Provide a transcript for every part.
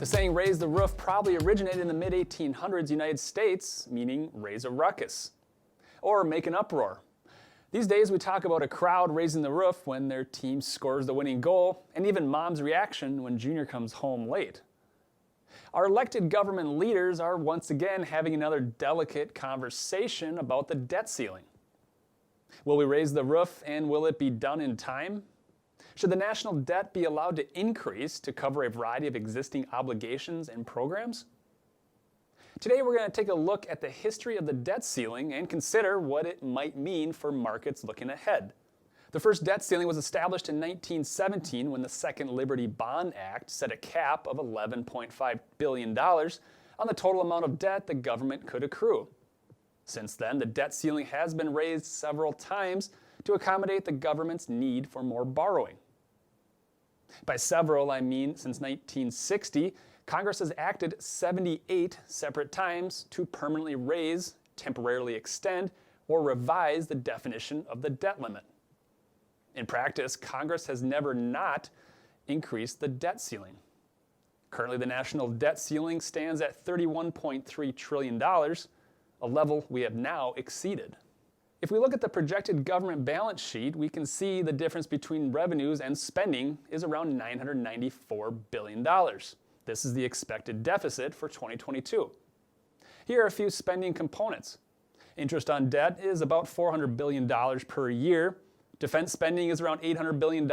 The saying raise the roof probably originated in the mid-1800s United States, meaning raise a ruckus, or make an uproar. These days we talk about a crowd raising the roof when their team scores the winning goal, and even mom's reaction when Junior comes home late. Our elected government leaders are once again having another delicate conversation about the debt ceiling. Will we raise the roof, and will it be done in time? Should the national debt be allowed to increase to cover a variety of existing obligations and programs? Today we're going to take a look at the history of the debt ceiling and consider what it might mean for markets looking ahead. The first debt ceiling was established in 1917 when the Second Liberty Bond Act set a cap of $11.5 billion on the total amount of debt the government could accrue. Since then, the debt ceiling has been raised several times to accommodate the government's need for more borrowing. By several, I mean since 1960, Congress has acted 78 separate times to permanently raise, temporarily extend, or revise the definition of the debt limit. In practice, Congress has never not increased the debt ceiling. Currently, the national debt ceiling stands at $31.3 trillion, a level we have now exceeded. If we look at the projected government balance sheet, we can see the difference between revenues and spending is around $994 billion. This is the expected deficit for 2022. Here are a few spending components. Interest on debt is about $400 billion per year. Defense spending is around $800 billion.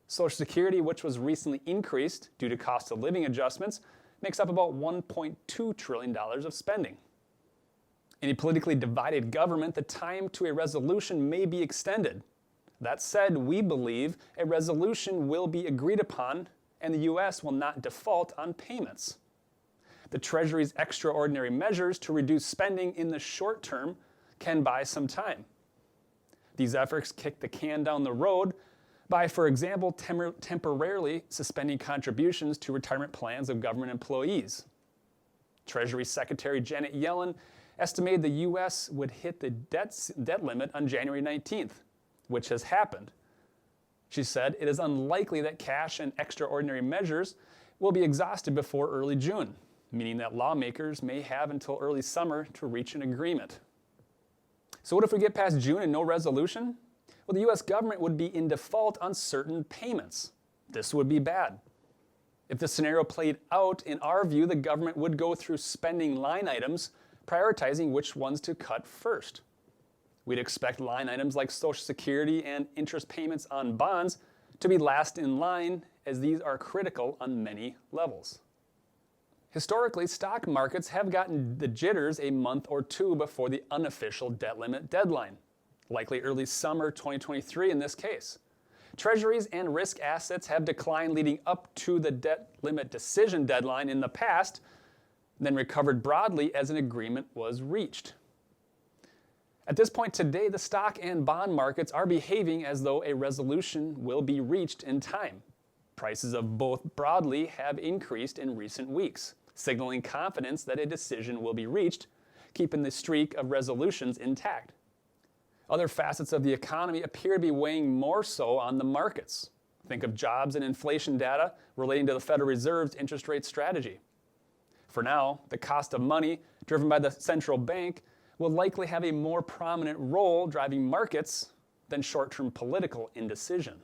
Social Security, which was recently increased due to cost of living adjustments, makes up about $1.2 trillion of spending. In a politically divided government, the time to a resolution may be extended. That said, we believe a resolution will be agreed upon and the U.S. will not default on payments. The Treasury's extraordinary measures to reduce spending in the short term can buy some time. These efforts kick the can down the road by, for example, temporarily suspending contributions to retirement plans of government employees. Treasury Secretary Janet Yellen estimated the U.S. would hit the debt limit on January 19th, which has happened. She said it is unlikely that cash and extraordinary measures will be exhausted before early June, meaning that lawmakers may have until early summer to reach an agreement. So what if we get past June and no resolution? Well, the U.S. government would be in default on certain payments. This would be bad. If the scenario played out, in our view, the government would go through spending line items, prioritizing which ones to cut first. We'd expect line items like Social Security and interest payments on bonds to be last in line, as these are critical on many levels. Historically, stock markets have gotten the jitters a month or two before the unofficial debt limit deadline, likely early summer 2023 in this case. Treasuries and risk assets have declined leading up to the debt limit decision deadline in the past, then recovered broadly as an agreement was reached. At this point today, the stock and bond markets are behaving as though a resolution will be reached in time. Prices of both broadly have increased in recent weeks, signaling confidence that a decision will be reached, keeping the streak of resolutions intact. Other facets of the economy appear to be weighing more so on the markets. Think of jobs and inflation data relating to the Federal Reserve's interest rate strategy. For now, the cost of money, driven by the central bank, will likely have a more prominent role driving markets than short-term political indecision.